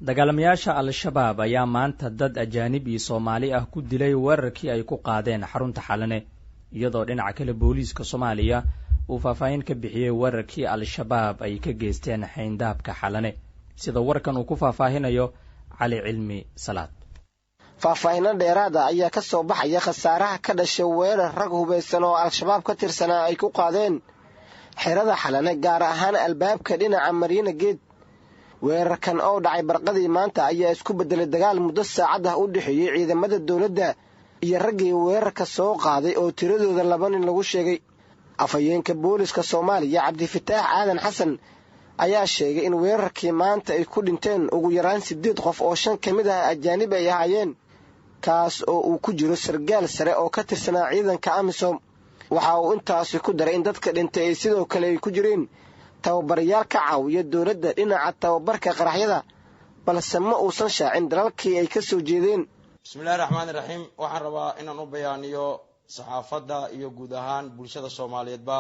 dagaalamayaasha al-shabaab ayaa maanta dad ajaanib iyo Soomaali ah ku dilay weerarkii ay ku qaadeen xarunta Xalane iyadoo dhinaca kale booliiska Soomaaliya uu faahfaahin ka bixiyay weerarkii al-shabaab ay ka geysteen xeyndaabka Xalane sida warkan uu ku faahfaahinayo Cali Cilmi Salaad. faahfaahin dheeraad ah ayaa ka soo baxaya khasaaraha ka dhashay weerar rag hubeysan oo al-shabaab ka tirsanaa ay ku qaadeen xerada Xalane gaar ahaan albaabka dhinaca Mariina Geed. weerarkan oo dhacay barqadii maanta ayaa isku bedelay dagaal muddo saacad ah u dhaxeeyay ciidamada dawladda iyo raggii weerarka soo qaaday oo tiradooda 2 nin lagu sheegay. afhayeenka booliska Soomaaliya Cabdifataax Aadan Xasan ayaa sheegay in weerarkii maanta ay ku dhinteen ugu yaraan 8 qof oo 5 kamid ah ajaanib ay ahaayeen, kaas oo uu ku jiro sargaal sare oo ka tirsanaa ciidanka AMISOM. waxa uu intaas ku daray in dadka dhintay ay sidoo kale ay ku jireen tababarayaal ka caawiya dawladda dhinaca tababarka qaraxyada, balse ma uusan shaacin dalalkii ay ka soo jeedeen. bismillaahir rahmaanir rahiim. waxaan rabaa inaan u bayaaniyo saxaafadda iyo guud ahaan bulshada Soomaaliyeedba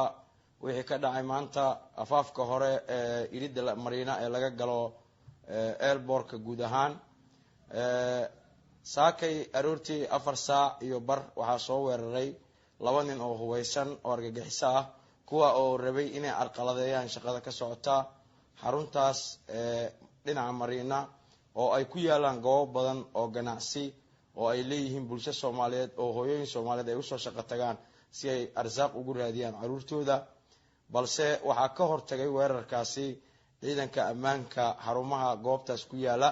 wixii ka dhacay maanta afaafka hore ee iridda Mariina ee laga galo airportka guud ahaan. saakay aroortii 4 saac iyo bar waxaa soo weeraray 2 nin oo hubeysan oo argagixiso ah, kuwa oo rabay inay arqaladeeyaan shaqada ka socota xaruntaas dhinaca Mariina oo ay ku yaalaan goobo badan oo ganacsi oo ay leeyihiin bulsho Soomaaliyeed oo hooyooyin Soomaaliyeed ay u soo shaqo tagaan si ay arsaaq ugu raadiyaan caruurtooda. balse waxaa ka hortagay weerarkaasi ciidanka ammaanka xarumaha goobtaas ku yaala,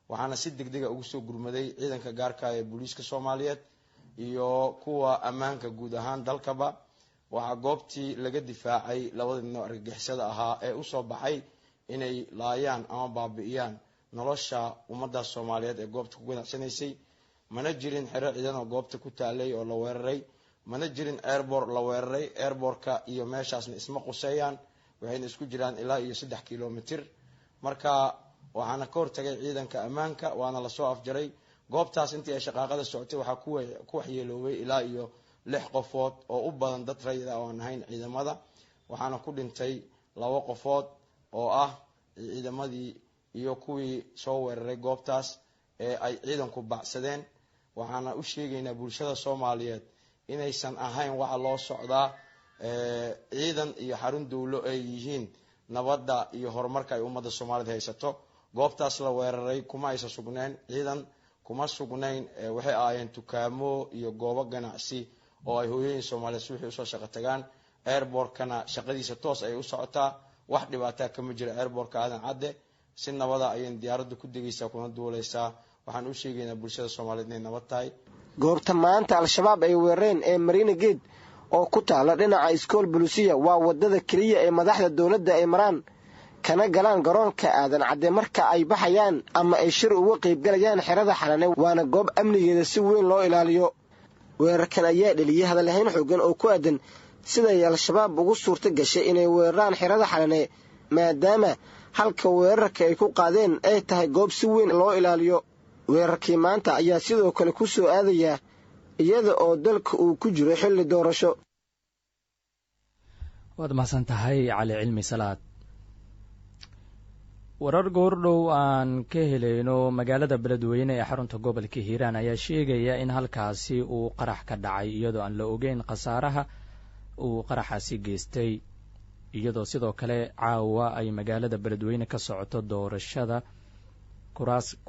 waxaana si degdeg ah ugu soo gurmaday ciidanka gaarka ee booliiska Soomaaliyeed iyo kuwa ammaanka guud ahaan dalkaba. waxaa goobtii laga difaacay 2 nin oo argagixisada ahaa ee u soo baxay inay laayaan ama baabi'iyaan nolosha ummadda Soomaaliyeed ee goobta ku ganacsanaysay. mana jirin xero ciidan oo goobta ku taalay oo la weeraray, mana jirin airport la weeraray. airportka iyo meeshaasna isma quseeyaan, waxayna isku jiraan ilaa iyo 3 kilomitir. marka waxaana ka hortagay ciidanka ammaanka, waana la soo afjaray goobtaas. intii ay shaqaaqada socotay waxaa ku waxyeeloobay ilaa iyo 6 qofood oo u badan dad rayid ah oo aan ahayn ciidamada, waxaana ku dhintay 2 qofood oo ah ciidamadii iyo kuwii soo weeraray goobtaas ee ay ciidanku bacsadeen. waxaana u sheegaynaa bulshada Soomaaliyeed inaysan ahayn waxa loo socdaa ciidan iyo xarun dawlo ay yihiin nabadda iyo horumarka ay ummadda Soomaaliyeed haysato. goobtaas la weeraray kuma aysan sugnayn ciidan, kuma sugnayn waxay ahaayeen dukaamo iyo goobo ganacsi oo ay hooyooyin Soomaaliyeed suuxi u soo shaqo tagaan. airportkana shaqadiisa toos ay u socotaa, wax dhibaato kama jiro airportka Aadan Cadde. si nabada ayay diyaaraddu ku degaysaa kuna duulaysaa. waxaan u sheegaynaa bulshada Soomaaliyeed inay nabad tahay. goobta maanta al-shabaab ay weerareen ee Mariina Geed oo ku taala dhinaca iskool Bulusiya waa wadada kaliya ee madaxda dawladda ay maraan kana galaan garoonka Aadan Cadde marka ay baxayaan ama ay shir uga qayb galayaan xerada Xalane, waana goob amnigeeda si weyn loo ilaaliyo. weerarkan ayaa dhaliyay hadalhayn xooggan oo ku aadan sida ay al-shabaab ugu suurta gashay inay weeraraan xerada Xalane, maadaama halka weerarka ay ku qaadeen ay tahay goob si weyn loo ilaaliyo. weerarkii maanta ayaa sidoo kale ku soo aadaya iyada oo dalka uu ku jiro xilli doorasho. waad mahadsan tahay Cali Cilmi Salaad. warar goordhow aan ka helayno magaalada Beledweyne ee xarunta gobolka Hiiraan ayaa sheegaya in halkaasi uu qarax ka dhacay iyadoo aan la ogeyn khasaaraha uu qaraxaasi geystay, iyadoo sidoo kale caawa ay magaalada Beledweyne ka socoto doorashada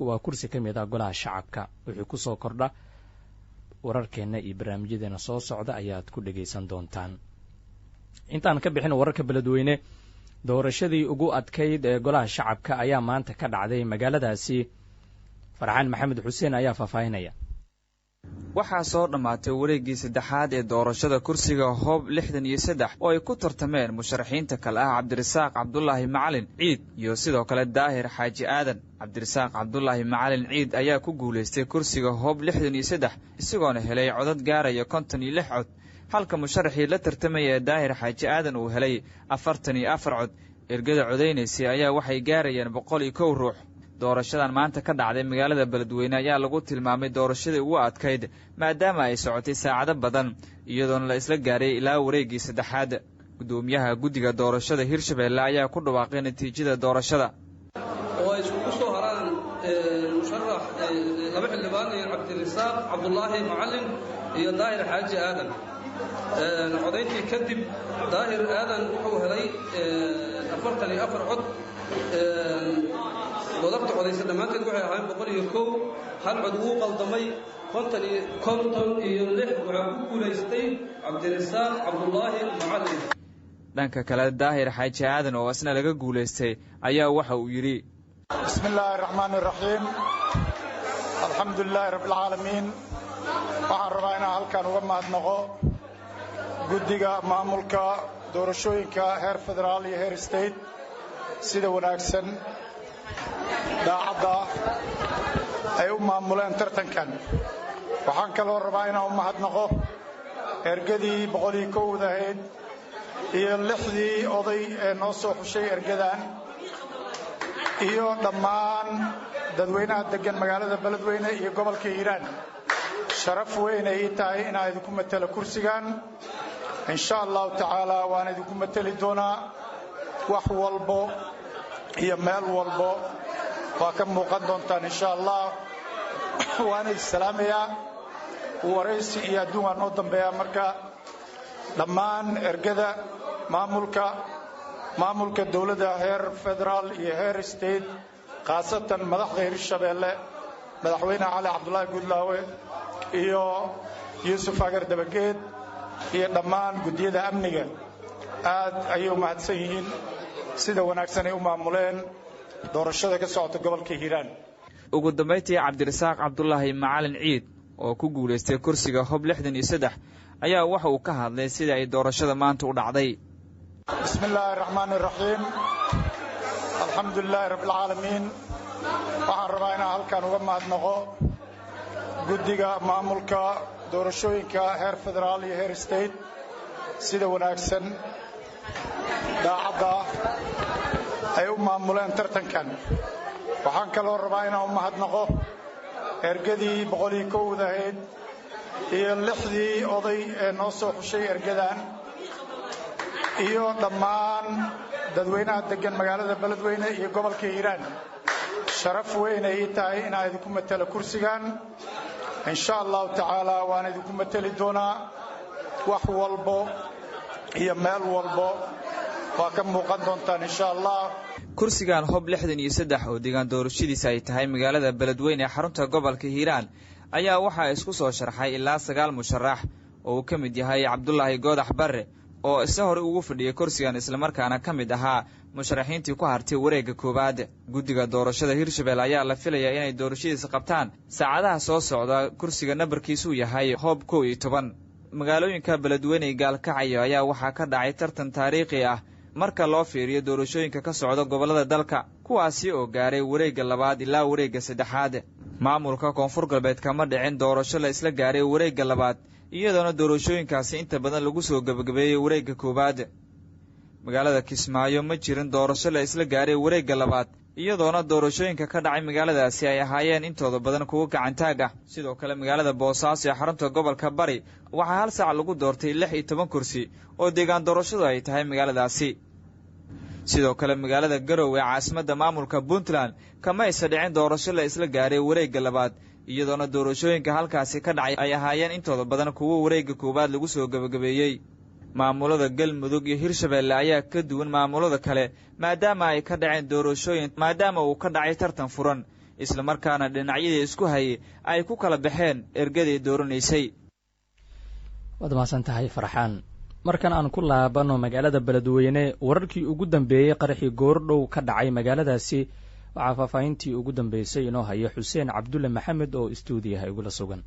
waa kursi ka mid ah golaha shacabka. wixii ku soo kordha wararkeena iyo barnaamijyadeena soo socda ayaad ku dhageysan doontaan. intaan ka bixin wararka Beledweyne, doorashadii ugu adkayd ee golaha shacabka ayaa maanta ka dhacday magaaladaasi. Farxaan Maxamed Xuseen ayaa faahfaahinaya. waxaa soo dhammaatay wareeggii 3aad ee doorashada kursiga hoob 63 oo ay ku tartameen musharaxiinta kale ah Cabdirasaaq Cabdulaahi Macalin Ciid iyo sidoo kale Daahir Xaaji Aadan. Cabdirasaaq Cabdulaahi Macalin Ciid ayaa ku guuleystay kursiga hoob 63 isagoona helay codad gaaraya 56 cod, halka musharaxii la tartamaya Daahir Xaaji Aadan uu helay 44 cod. ergada codeynaysa ayaa waxay gaarayeen 101 ruux. doorashadan maanta ka dhacday magaalada Beledweyne ayaa lagu tilmaamay doorashadii ugu adkayd maadaama ay socotay saacado badan iyadoona la isla gaaray ilaa wareeggii 3aad. gudoomiyaha guddiga doorashada Hirshabeelle ayaa ku dhawaaqay natiijada doorashada oo ay isku soo haraan laba xildhibaan iyo cabdirasaaq cabdullaahi macalin iyo daahir xaaji aadan codayntii kadib daahir aadan wuxuu helay 44 cod wadabta codaysa dhammaanteed waxay ahaayeen 101 hal cod wuu qaldamay 56 waxaa ku guulaystay cabdirasaaq cabdullaahi macalin. dhanka kale daahir xaaji aadan oo asna laga guulaystay ayaa waxa uu yidhi bismillaahi raxmaani raxiim alxamdulilaahi rabbilcaalamiin. waxaan rabaa inaan halkan uga mahadnaqo guddiga maamulka doorashooyinka heer federaal iyo heer state sida wanaagsan daacadda ay u maamuleen tartankan. waxaan kaloo rabaa inaan u mahadnaqo ergadii 101 ahayd iyo 6dii oday ee noo soo xushay ergadan iyo dhammaan dadweynaha degan magaalada beledweyne iyo gobolka hiiraan. sharaf weyn ay tahay inaan idinku matalo kursigan. insha allahu tacaala waan idinku matali doonaa wax walbo iyo meel walbo waa ka muuqan doontaan insha allah. waan idin salaamayaa waraysi iyo adduun waan noo dambeeyaa. marka dhammaan ergada maamulka dowladda heer federaal iyo heer state khaasatan madaxda hirshabeelle madaxweyne cali cabdullaahi guudlaawe iyo yuusuf agar dabageed iyo dhammaan guddiyada amniga aad ayay u mahadsan yihiin sida wanaagsan ay u maamuleen doorashada ka socota gobolka hiiraan. ugu dambayntii cabdirasaaq cabdullaahi macalin ciid oo ku guulaystay kursiga hob 63 ayaa waxa uu ka hadlay sida ay doorashada maanta u dhacday. bismillaahi raxmaani raxiim alxamdulilaahi rabbilcaalamiin. waxaan rabaa inaan halkan uga mahadnaqo guddiga maamulka doorashooyinka heer federaal iyo heer state sida wanaagsan daacadda ay u maamuleen tartankan. waxaan kaloo rabaa inaan u mahadnaqo ergadii 101 ahayd iyo 6dii oday ee noo soo xushay ergadan iyo dhammaan dadweynaha degan magaalada beledweyne iyo gobolka hiiraan. sharaf weyn ay tahay inaan idinku matalo kursigan. insha allahu tacaala waan idinku matali doonaa wax walbo iyo meel walbo waa ka muuqan doontaan insha allah. kursigan hob 63 oo deegaan doorashadiisa ay tahay magaalada beledweyne ee xarunta gobolka hiiraan ayaa waxaa isku soo sharxay ilaa 9 musharax oo uu ka mid yahay cabdullaahi goodax barre oo isla hore ugu fadhiyay kursigan islamarkaana ka mid ahaa musharaxiintii ku hartay wareegga koowaad. guddiga doorashada hirshabelle ayaa la filayaa inay doorashadiisa qabtaan saacadaha soo socda. kursiga nambarkiisuu yahay hob 11. magaalooyinka beledweyne gaalkacyo ayaa waxaa ka dhacay tartan taariikhi ah marka loo fiiriyo doorashooyinka ka socda gobollada dalka, kuwaasi oo gaaray wareegga 2 ilaa wareegga 3. maamulka koonfur galbeed kama dhicin doorasho la isla gaaray wareegga 2 iyadoona doorashooyinkaasi inta badan lagu soo gabagabeeyey wareegga 1. magaalada kismaayo ma jirin doorasho la isla gaaray wareegga 2 iyadoona doorashooyinka ka dhacay magaaladaasi ay ahaayeen intooda badan kuwo gacantaag ah. sidoo kale magaalada boosaaso ee xarunta gobolka bari waxaa hal saac lagu doortay 16 kursi oo deegaan doorashadu ay tahay magaaladaasi. sidoo kale magaalada garowe ee caasimadda maamulka puntland kama aysa dhicin doorasho la isla gaaray wareegga 2 iyadoona doorashooyinka halkaasi ka dhacay ay ahaayeen intooda badan kuwo wareegga 1 lagu soo gabagabeeyey. maamulada galmudug iyo hirshabelle ayaa ka duwan maamulada kale maadaama uu ka dhacay tartan furan islamarkaana dhinacyadii isku hayay ay ku kala baxeen ergadii dooranaysay. waad mahadsan tahay farxaan. markan aan ku laabano magaalada beledweyne wararkii ugu dambeeyey qaraxii goordhow ka dhacay magaaladaasi waxaa faahfaahintii ugu dambeysay inoo haya xuseen cabdulle maxamed oo istuudiyaha igula sugan.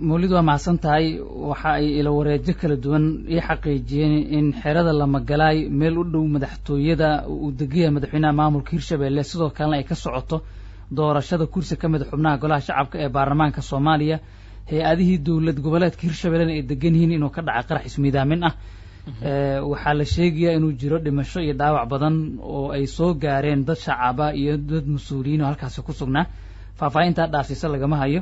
mawlid waa mahadsan tahay. waxa ay ila wareejo kala duwan ii xaqiijiyeen in xerada lamagalaay meel u dhow madaxtooyada uu degayahay madaxweynaha maamulka hirshabelle sidoo kalena ay ka socoto doorashada kursi ka mid xubnaha golaha shacabka ee baarlamaanka soomaaliya. hay-adihii dowlad goboleedka hirshabellena ay degan yihiin inuu ka dhacay qarax ismiidaamin ah. waxaa la sheegayaa inuu jiro dhimasho iyo dhaawac badan oo ay soo gaareen dad shacaba iyo dad mas-uuliyiin oo halkaasi ku sugnaa. faahfaahintaa dhaafsiisa lagama hayo,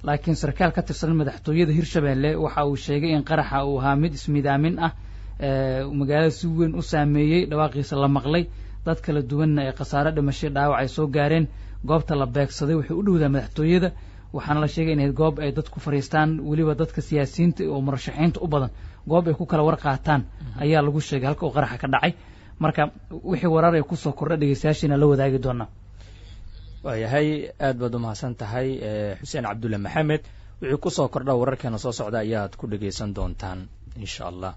laakiin sarkaal ka tirsan madaxtooyada hirshabelle waxa uu sheegay in qaraxa uu ahaa mid ismiidaamin ah magaalada si weyn u saameeyey, dhawaaqiisa la maqlay, dad kala duwanna ee khasaare dhimasho dhaawac ay soo gaareen. goobta la beegsaday waxay u dhowdaa madaxtooyada waxaana la sheegay inayd goob ay dadku fadhiistaan weliba dadka siyaasiyiinta oo murashaxiinta u badan goob ay ku kala war qaataan ayaa lagu sheegay halka uu qaraxa ka dhacay marka wixii warar ay kusoo kordha dhegeystayaashiina la wadaagi doonaa waayahay aad baad u mahadsan tahay xuseen cabdulle maxamed wixii kusoo kordha wararkeena soo socda ayaad ku dhegaysan doontaan insha allah